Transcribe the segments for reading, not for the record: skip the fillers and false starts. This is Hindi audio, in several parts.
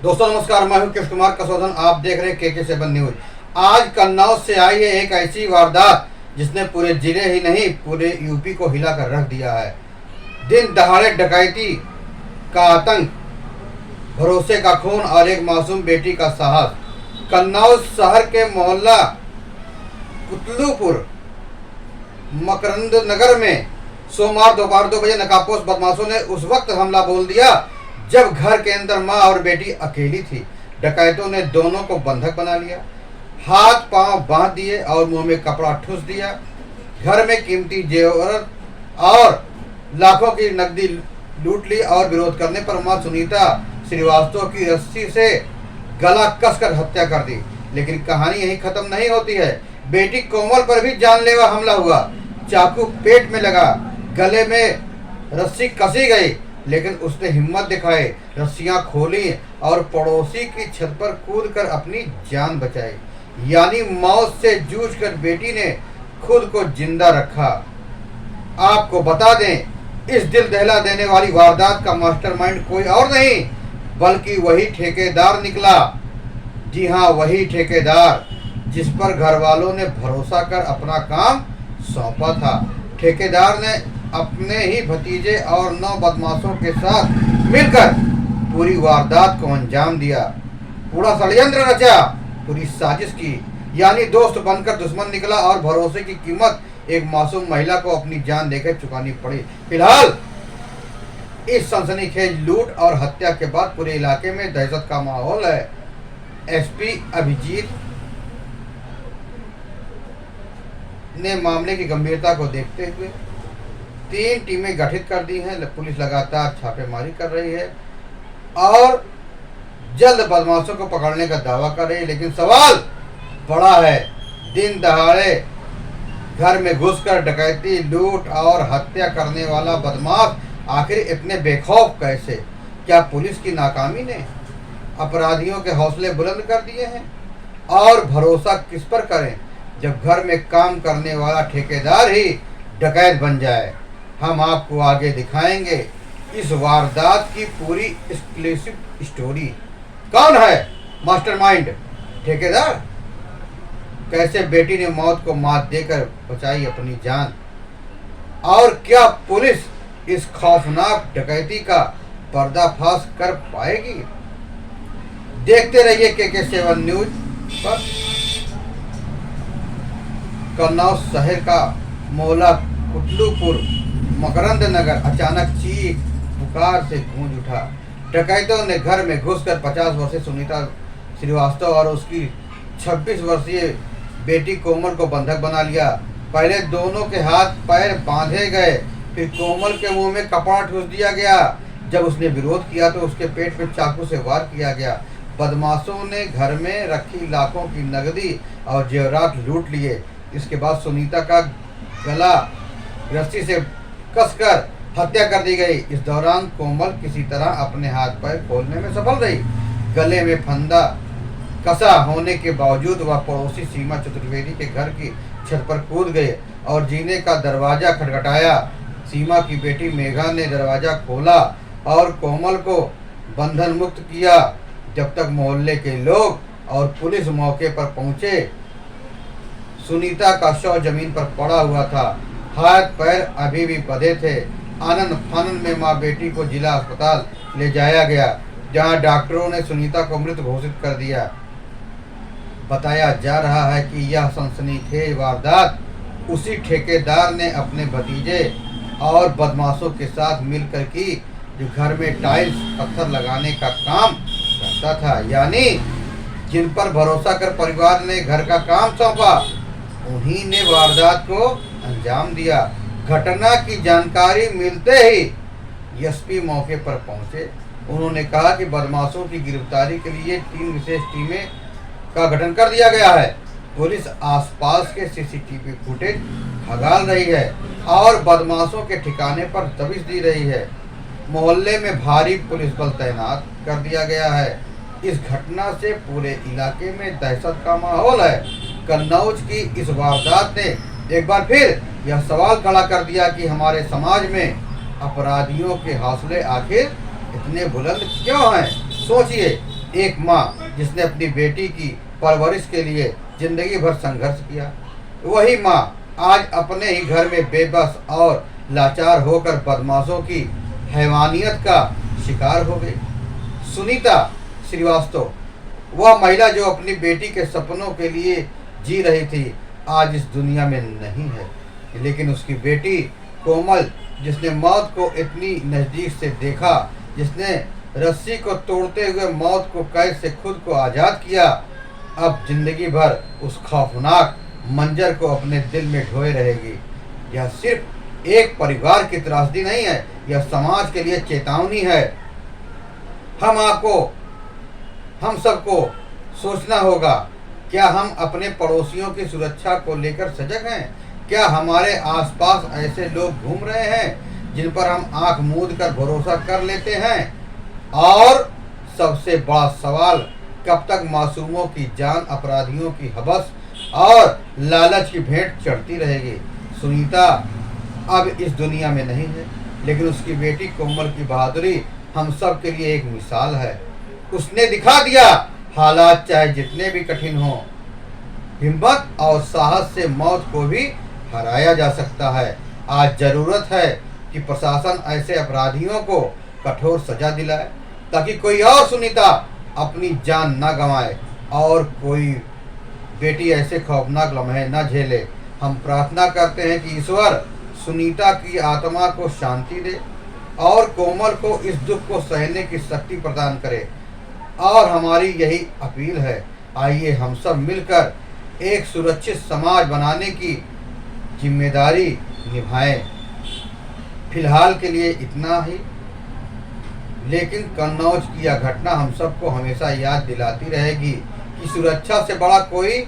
दोस्तों नमस्कार, मैं हूं कृष्ण कुमार कसौधन। आप देख रहे हैं KK7 न्यूज। आज कन्नौज से आई है एक ऐसी वारदात जिसने पूरे जिले ही नहीं पूरे यूपी को हिलाकर रख दिया है। दिन दहाड़े डकैती का आतंक, भरोसे का खून और एक मासूम बेटी का साहस। कन्नौज शहर के मोहल्ला कुतलूपुर मकरंद नगर में सोमवार दोपहर 2 बजे नकाबपोश बदमाशों ने उस वक्त हमला बोल दिया जब घर के अंदर मां और बेटी अकेली थी। डकैतों ने दोनों को बंधक बना लिया, हाथ पांव बांध दिए और मुंह में कपड़ा ठूस दिया। घर में कीमती जेवर और लाखों की नकदी लूट ली और विरोध करने पर मां सुनीता श्रीवास्तव की रस्सी से गला कसकर हत्या कर दी। लेकिन कहानी यही खत्म नहीं होती है। बेटी कोमल पर भी जानलेवा हमला हुआ। चाकू पेट में लगा, गले में रस्सी कसी गई, लेकिन उसने हिम्मत दिखाई, रस्सियां खोली और पड़ोसी की छत पर कूदकर अपनी जान बचाई। यानी मौत से जूझकर बेटी ने खुद को जिंदा रखा। आपको बता दें, इस दिल दहला देने वाली वारदात का मास्टरमाइंड कोई और नहीं बल्कि वही ठेकेदार निकला। जी हाँ, वही ठेकेदार जिस पर घर वालों ने भरोसा कर अपना काम सौंपा था। ठेकेदार ने अपने ही भतीजे और 9 बदमाशों के साथ मिलकर पूरी वारदात को अंजाम दिया। पूरा षड्यंत्र रचा, पूरी साजिश की। यानी दोस्त बनकर दुश्मन निकला और भरोसे की कीमत एक मासूम महिला को अपनी जान देकर चुकानी पड़ी। फिलहाल इस सनसनीखेज लूट और हत्या के बाद पूरे इलाके में दहशत का माहौल है। एसपी अभिजीत ने मामले की गंभीरता को देखते हुए 3 टीमें गठित कर दी हैं। पुलिस लगातार छापेमारी कर रही है और जल्द बदमाशों को पकड़ने का दावा कर रही है। लेकिन सवाल बड़ा है, दिन दहाड़े घर में घुसकर डकैती, लूट और हत्या करने वाला बदमाश आखिर इतने बेखौफ कैसे? क्या पुलिस की नाकामी ने अपराधियों के हौसले बुलंद कर दिए हैं? और भरोसा किस पर करें जब घर में काम करने वाला ठेकेदार ही डकैत बन जाए? हम आपको आगे दिखाएंगे इस वारदात की पूरी एक्सक्लूसिव स्टोरी। कौन है मास्टरमाइंड? ठेकेदार? कैसे बेटी ने मौत को मात देकर बचाई अपनी जान? और क्या पुलिस इस खौफनाक डकैती का पर्दाफाश कर पाएगी? देखते रहिए KK7 न्यूज पर। कन्नौज शहर का मोहल्ला कुतलूपुर मकरंद नगर अचानक चीख पुकार से गूंज उठा। डकैतों ने घर में घुसकर 50 वर्षीय सुनीता श्रीवास्तव और उसकी 26 वर्षीय बेटी कोमल को बंधक बना लिया। पहले दोनों के हाथ पैर बांधे गए, फिर कोमल के मुंह में कपड़ा ठूस दिया गया। जब उसने विरोध किया तो उसके पेट में चाकू से वार किया गया। बदमाशों ने घर में रखी लाखों की नकदी और जेवरात लूट लिए। इसके बाद सुनीता का गला रस्सी से कसकर हत्या कर दी गई। इस दौरान कोमल किसी तरह अपने हाथ पैर खोलने में सफल रही। गले में फंदा कसा होने के बावजूद वह पड़ोसी सीमा चतुर्वेदी के घर की छत पर कूद गए और जीने का दरवाजा खटखटाया। सीमा की बेटी मेघा ने दरवाजा खोला और कोमल को बंधन मुक्त किया। जब तक मोहल्ले के लोग और पुलिस मौके पर पहुंचे, सुनीता का शव जमीन पर पड़ा हुआ था। हाथ पैर अभी भी बंधे थे। आनंद फानन में मां बेटी को जिला अस्पताल ले जाया गया, जहां डॉक्टरों ने सुनीता को मृत घोषित कर दिया। बताया जा रहा है कि यह सनसनीखेज वारदात उसी ठेकेदार ने अपने भतीजे और बदमाशों के साथ मिलकर की जो घर में टाइल्स पत्थर लगाने का काम करता था। यानी जिन पर भरोसा कर परिवार ने घर का काम सौंपा, उन्हीं ने वारदात को अंजाम दिया। घटना की जानकारी मिलते ही एसपी मौके पर पहुंचे। उन्होंने कहा कि बदमाशों की गिरफ्तारी के लिए 3 विशेष टीमें का गठन कर दिया गया है। पुलिस आसपास के सीसीटीवी फुटेज खंगाल रही है और बदमाशों के ठिकाने पर दबिश दी रही है। मोहल्ले में भारी पुलिस बल तैनात कर दिया गया है। इस घटना से पूरे इलाके में दहशत का माहौल है। कन्नौज की इस वारदात ने एक बार फिर यह सवाल खड़ा कर दिया कि हमारे समाज में अपराधियों के हौसले आखिर इतने बुलंद क्यों हैं? सोचिए, एक माँ जिसने अपनी बेटी की परवरिश के लिए जिंदगी भर संघर्ष किया, वही माँ आज अपने ही घर में बेबस और लाचार होकर बदमाशों की हैवानियत का शिकार हो गई। सुनीता श्रीवास्तव, वह महिला जो अपनी बेटी के सपनों के लिए जी रही थी, आज इस दुनिया में नहीं है। लेकिन उसकी बेटी कोमल, जिसने मौत को इतनी नज़दीक से देखा, जिसने रस्सी को तोड़ते हुए मौत को कैद से खुद को आज़ाद किया, अब जिंदगी भर उस खौफनाक मंजर को अपने दिल में ढोए रहेगी। यह सिर्फ एक परिवार की त्रासदी नहीं है, यह समाज के लिए चेतावनी है। हम सबको सोचना होगा, क्या हम अपने पड़ोसियों की सुरक्षा को लेकर सजग हैं? क्या हमारे आसपास ऐसे लोग घूम रहे हैं जिन पर हम आंख मूंद कर भरोसा कर लेते हैं? और सबसे बड़ा सवाल, कब तक मासूमों की जान अपराधियों की हवस और लालच की भेंट चढ़ती रहेगी? सुनीता अब इस दुनिया में नहीं है, लेकिन उसकी बेटी कोमल की बहादुरी हम सब के लिए एक मिसाल है। उसने दिखा दिया, हालात चाहे जितने भी कठिन हों, हिम्मत और साहस से मौत को भी हराया जा सकता है। आज जरूरत है कि प्रशासन ऐसे अपराधियों को कठोर सजा दिलाए, ताकि कोई और सुनीता अपनी जान न गंवाए और कोई बेटी ऐसे खौफनाक लम्हे न झेले। हम प्रार्थना करते हैं कि ईश्वर सुनीता की आत्मा को शांति दे और कोमल को इस दुख को सहने की शक्ति प्रदान करे। और हमारी यही अपील है, आइए हम सब मिलकर एक सुरक्षित समाज बनाने की जिम्मेदारी निभाएं। फिलहाल के लिए इतना ही, लेकिन कन्नौज की यह घटना हम सबको हमेशा याद दिलाती रहेगी कि सुरक्षा से बड़ा कोई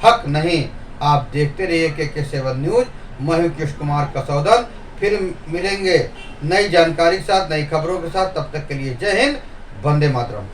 हक नहीं। आप देखते रहिए KK7 न्यूज़। मैं हूं कृष्ण कुमार कसौदन। फिर मिलेंगे नई जानकारी के साथ, नई खबरों के साथ। तब तक के लिए जय हिंद, वंदे मातरम।